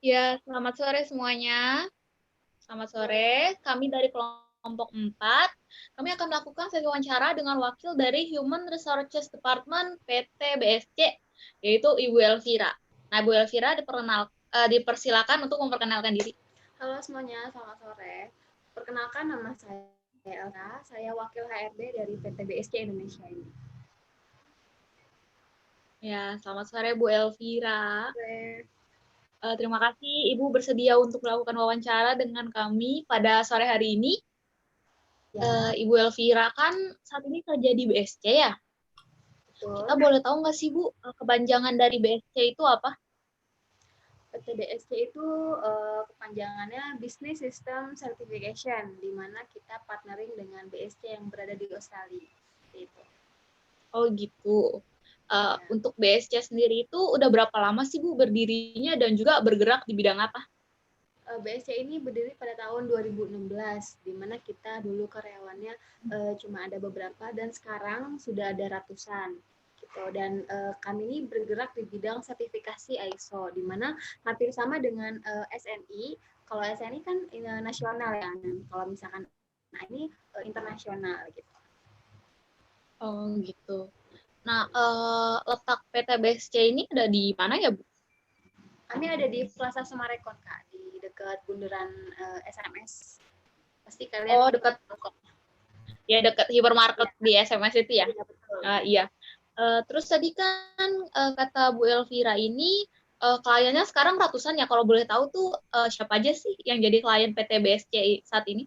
Ya, selamat sore semuanya. Selamat sore. Kami dari kelompok 4. Kami akan melakukan sesi wawancara dengan wakil dari Human Resources Department PT BSC, yaitu Ibu Elvira. Nah, Ibu Elvira dipersilakan untuk memperkenalkan diri. Halo semuanya, selamat sore. Perkenalkan nama saya Elsa, saya wakil HRD dari PT BSC Indonesia ini. Ya, selamat sore Bu Elvira. Oke. Terima kasih Ibu bersedia untuk melakukan wawancara dengan kami pada sore hari ini. Ya, Ibu Elvira kan saat ini kerja di BSC ya? Kita betul. boleh tahu nggak sih Bu, kepanjangan dari BSC itu apa? PT BSC itu kepanjangannya Business System Certification, di mana kita partnering dengan BSC yang berada di Australia. Itu. Oh gitu. Ya. Untuk BSC sendiri itu udah berapa lama sih Bu berdirinya dan juga bergerak di bidang apa? BSC ini berdiri pada tahun 2016, di mana kita dulu karyawannya cuma ada beberapa dan sekarang sudah ada ratusan. Gitu. Dan kami ini bergerak di bidang sertifikasi ISO, di mana hampir sama dengan SNI. Kalau SNI kan nasional ya, dan kalau misalkan ini internasional gitu. Oh gitu. Nah, letak PT BSC ini ada di mana ya Bu? Kami ada di Plaza Semarekon Kak, di dekat bundaran SMS. Pasti kalian Oh dekat, tahu kok. ya dekat hypermarket Ya, di SMS itu ya? ya betul. Iya. Terus tadi kan kata Bu Elvira ini kliennya sekarang ratusan ya. Kalau boleh tahu tuh siapa aja sih yang jadi klien PT BSC saat ini?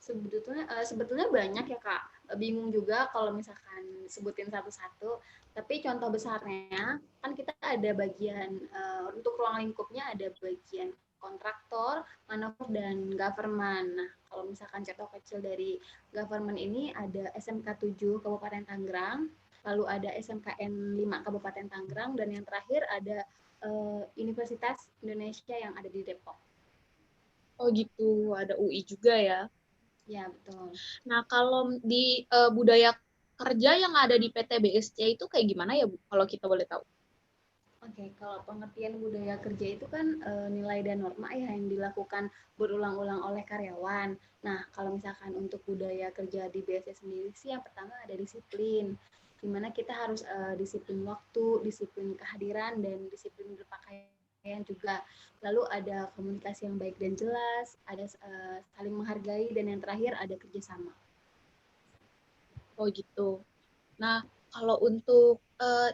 Sebetulnya banyak ya Kak. Bingung juga kalau misalkan sebutin satu-satu. Tapi contoh besarnya kan kita ada bagian untuk ruang lingkupnya ada bagian kontraktor, manufaktur dan government. Nah, kalau misalkan contoh kecil dari government ini ada SMK 7 Kabupaten Tangerang, lalu ada SMKN 5 Kabupaten Tangerang dan yang terakhir ada Universitas Indonesia yang ada di Depok. Oh gitu, ada UI juga ya. Ya, betul. Nah, kalau di budaya kerja yang ada di PT BSC itu kayak gimana ya, Bu? Kalau kita boleh tahu. Oke, kalau pengertian budaya kerja itu kan nilai dan norma ya yang dilakukan berulang-ulang oleh karyawan. Nah, kalau misalkan untuk budaya kerja di BSC sendiri sih yang pertama ada disiplin, di mana kita harus disiplin waktu, disiplin kehadiran, dan disiplin berpakaian juga. Lalu ada komunikasi yang baik dan jelas, ada saling menghargai, dan yang terakhir ada kerjasama. Oh gitu. Nah, kalau untuk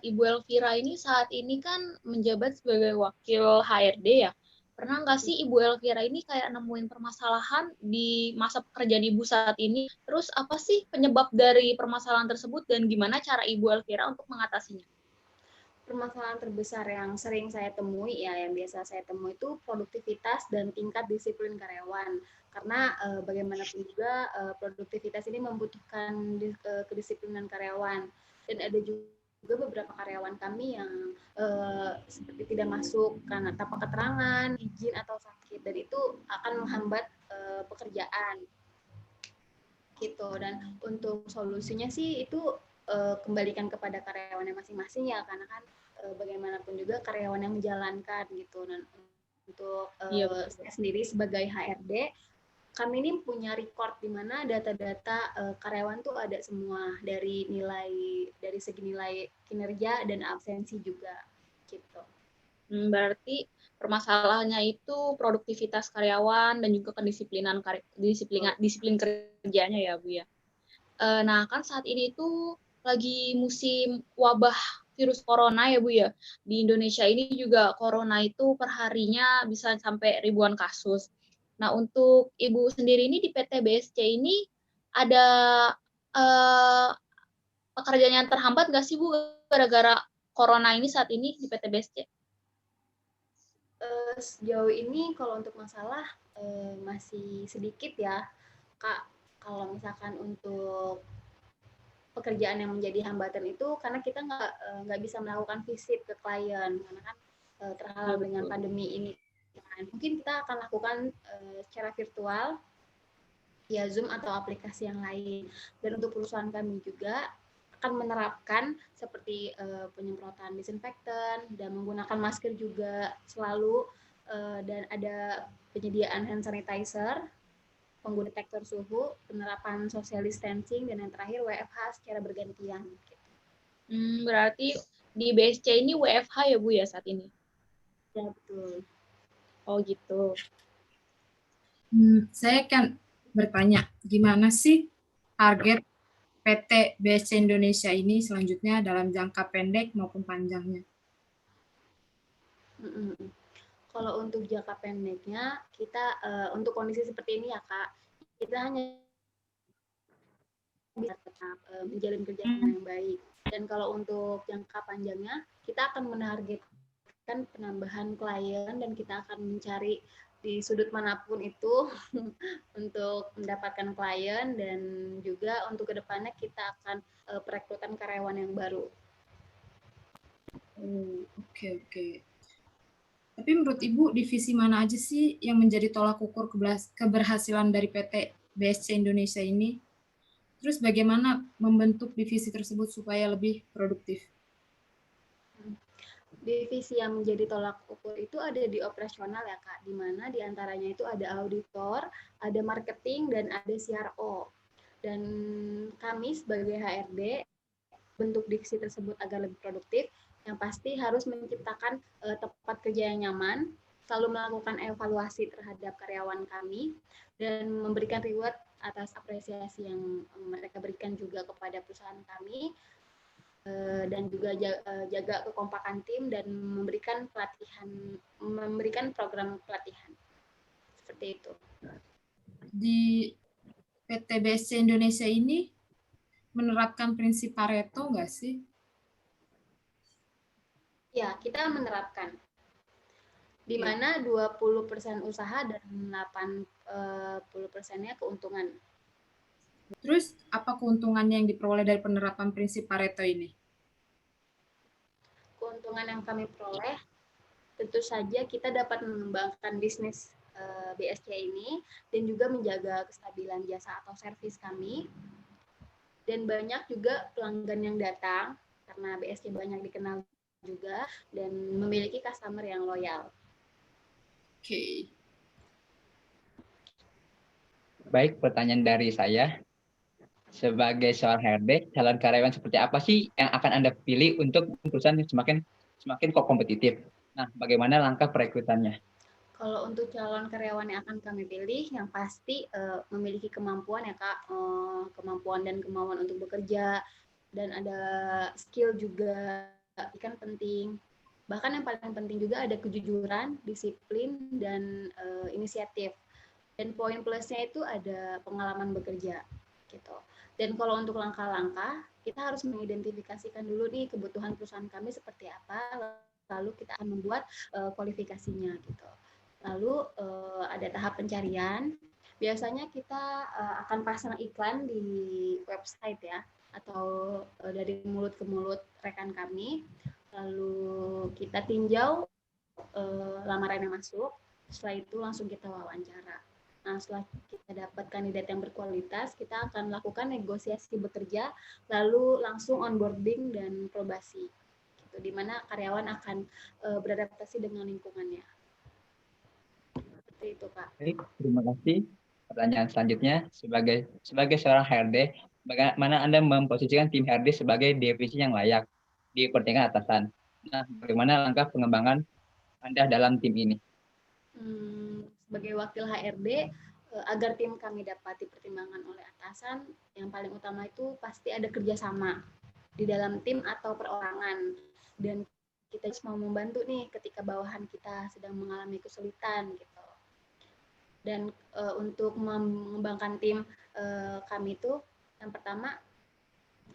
Ibu Elvira ini saat ini kan menjabat sebagai wakil HRD ya. Pernah nggak sih Ibu Elvira ini kayak nemuin permasalahan di masa pekerjaan Ibu saat ini? Terus apa sih penyebab dari permasalahan tersebut dan gimana cara Ibu Elvira untuk mengatasinya? Permasalahan terbesar yang sering saya temui ya yang biasa saya temui itu produktivitas dan tingkat disiplin karyawan karena bagaimanapun juga produktivitas ini membutuhkan kedisiplinan karyawan dan ada juga beberapa karyawan kami yang seperti tidak masuk karena tanpa keterangan izin atau sakit dan itu akan menghambat pekerjaan gitu dan untuk solusinya sih itu kembalikan kepada karyawannya masing-masing ya karena kan bagaimanapun juga karyawan yang menjalankan gitu dan untuk Iya betul. saya sendiri sebagai HRD kami ini punya record di mana data-data karyawan tuh ada semua dari segi nilai kinerja dan absensi juga gitu. Berarti permasalahannya itu produktivitas karyawan dan juga kedisiplinan disiplin kerjanya ya, Bu ya. Nah, kan saat ini itu lagi musim wabah virus corona ya, Bu ya. Di Indonesia ini juga corona itu perharinya bisa sampai ribuan kasus. Nah, untuk Ibu sendiri ini di PT BSC ini ada eh, pekerjaan yang terhambat nggak sih, Bu, gara-gara corona ini saat ini di PT BSC? Sejauh ini kalau untuk masalah masih sedikit ya Kak, kalau misalkan untuk pekerjaan yang menjadi hambatan itu karena kita nggak bisa melakukan visit ke klien karena kan Iya, terhalang dengan betul. pandemi ini. Mungkin kita akan lakukan secara virtual via Zoom atau aplikasi yang lain. Dan untuk perusahaan kami juga akan menerapkan seperti penyemprotan disinfektan dan menggunakan masker juga selalu dan ada penyediaan hand sanitizer, pengguna detektor suhu, penerapan social distancing, dan yang terakhir WFH secara bergantian. Berarti di BSC ini WFH ya Bu ya saat ini? Ya, betul. Oh gitu. Saya kan bertanya, gimana sih target PT BSC Indonesia ini selanjutnya dalam jangka pendek maupun panjangnya? Kalau untuk jangka pendeknya, kita untuk kondisi seperti ini ya Kak, kita hanya bisa tetap menjalin kerjasama yang baik. Dan kalau untuk jangka panjangnya, kita akan menargetkan penambahan klien dan kita akan mencari di sudut manapun itu untuk mendapatkan klien, dan juga untuk kedepannya kita akan perekrutan karyawan yang baru. Oke. Tapi menurut Ibu, divisi mana aja sih yang menjadi tolak ukur keberhasilan dari PT BSC Indonesia ini? Terus bagaimana membentuk divisi tersebut supaya lebih produktif? Divisi yang menjadi tolak ukur itu ada di operasional ya Kak, di mana diantaranya itu ada auditor, ada marketing, dan ada CRO. Dan kami sebagai HRD, bentuk divisi tersebut agar lebih produktif, yang pasti harus menciptakan tempat kerja yang nyaman, selalu melakukan evaluasi terhadap karyawan kami, dan memberikan reward atas apresiasi yang mereka berikan juga kepada perusahaan kami, dan juga jaga kekompakan tim dan memberikan program pelatihan. Seperti itu. Di PT BSC Indonesia ini menerapkan prinsip Pareto nggak sih? Ya, kita menerapkan. Di mana 20% usaha dan 80%-nya keuntungan. Terus apa keuntungannya yang diperoleh dari penerapan prinsip Pareto ini? Keuntungan yang kami peroleh, tentu saja kita dapat mengembangkan bisnis BSC ini dan juga menjaga kestabilan jasa atau servis kami. Dan banyak juga pelanggan yang datang karena BSC banyak dikenal juga dan memiliki customer yang loyal. Oke. Baik, pertanyaan dari saya. Sebagai seorang HRD, calon karyawan seperti apa sih yang akan Anda pilih untuk perusahaan yang semakin kompetitif? Nah, bagaimana langkah perekrutannya? Kalau untuk calon karyawan yang akan kami pilih, yang pasti memiliki kemampuan ya Kak, kemampuan dan kemauan untuk bekerja, dan ada skill juga kan penting. Bahkan yang paling penting juga ada kejujuran, disiplin, dan inisiatif. Dan poin plusnya itu ada pengalaman bekerja gitu. Dan kalau untuk langkah-langkah, kita harus mengidentifikasikan dulu nih kebutuhan perusahaan kami seperti apa, lalu kita akan membuat kualifikasinya gitu. Lalu ada tahap pencarian. Biasanya kita akan pasang iklan di website ya, atau dari mulut ke mulut rekan kami. Lalu kita tinjau lamaran yang masuk. Setelah itu langsung kita wawancara. Nah, setelah kita dapat kandidat yang berkualitas, kita akan lakukan negosiasi bekerja, lalu langsung onboarding dan probasi, gitu, di mana karyawan akan beradaptasi dengan lingkungannya. Seperti itu, Kak. Baik, terima kasih. Pertanyaan selanjutnya, sebagai seorang HRD, bagaimana Anda memposisikan tim HRD sebagai divisi yang layak di pertingkatan atasan? Nah, bagaimana langkah pengembangan Anda dalam tim ini? Sebagai wakil HRD, agar tim kami dapat dipertimbangkan oleh atasan, yang paling utama itu pasti ada kerjasama di dalam tim atau perorangan, dan kita mau membantu nih ketika bawahan kita sedang mengalami kesulitan gitu. Dan untuk mengembangkan tim kami itu, yang pertama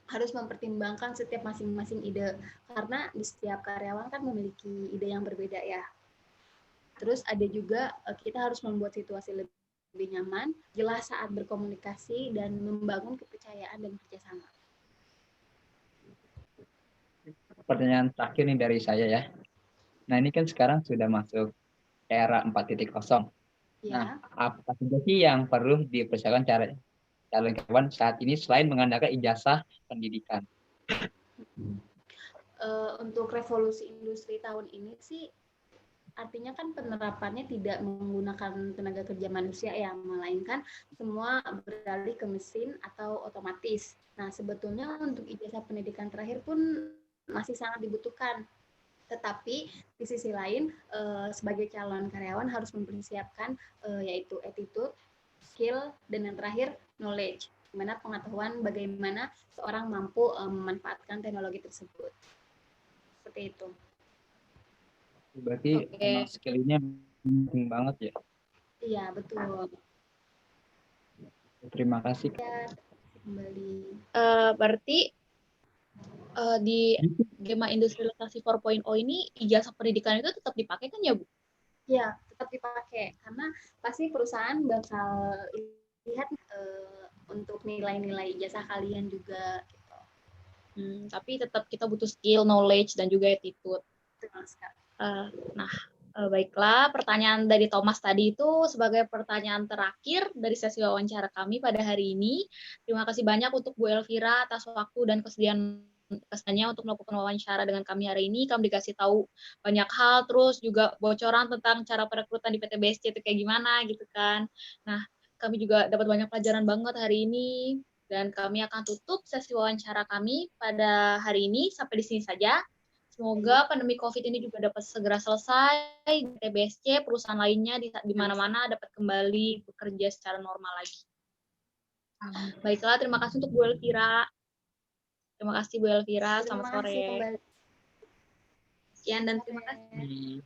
harus mempertimbangkan setiap masing-masing ide, karena di setiap karyawan kan memiliki ide yang berbeda ya. Terus ada juga kita harus membuat situasi lebih nyaman, jelas saat berkomunikasi, dan membangun kepercayaan dan kerjasama. Pertanyaan terakhir nih dari saya ya. Nah, ini kan sekarang sudah masuk era 4.0. Ya. Nah, apa saja sih yang perlu dipersiapkan calon karyawan saat ini selain mengandalkan ijazah pendidikan? Untuk revolusi industri tahun ini sih, artinya kan penerapannya tidak menggunakan tenaga kerja manusia ya, melainkan semua beralih ke mesin atau otomatis. Nah, sebetulnya untuk ijazah pendidikan terakhir pun masih sangat dibutuhkan. Tetapi di sisi lain, sebagai calon karyawan harus mempersiapkan yaitu attitude, skill, dan yang terakhir knowledge, di mana pengetahuan bagaimana seorang mampu memanfaatkan teknologi tersebut. Seperti itu. Berarti Oke. emang skill-nya penting banget ya. Iya, betul. Terima kasih. Ya, kembali. Berarti di Gema Industrialisasi 4.0 ini ijazah pendidikan itu tetap dipakai kan ya, Bu? Ya, tetap dipakai karena pasti perusahaan bakal lihat untuk nilai-nilai ijazah kalian juga. Gitu. Tapi tetap kita butuh skill, knowledge, dan juga attitude. Baiklah, pertanyaan dari Thomas tadi itu sebagai pertanyaan terakhir dari sesi wawancara kami pada hari ini. Terima kasih banyak untuk Bu Elvira atas waktu dan kesediaannya untuk melakukan wawancara dengan kami hari ini. Kami dikasih tahu banyak hal, terus juga bocoran tentang cara perekrutan di PT BSC itu kayak gimana gitu kan. Nah, kami juga dapat banyak pelajaran banget hari ini, dan kami akan tutup sesi wawancara kami pada hari ini. Sampai di sini saja. Semoga pandemi COVID ini juga dapat segera selesai, TBSC, perusahaan lainnya di mana-mana dapat kembali bekerja secara normal lagi. Baiklah, terima kasih untuk Bu Elvira. Terima kasih Bu Elvira, selamat sore. Kembali. Sekian dan terima kasih.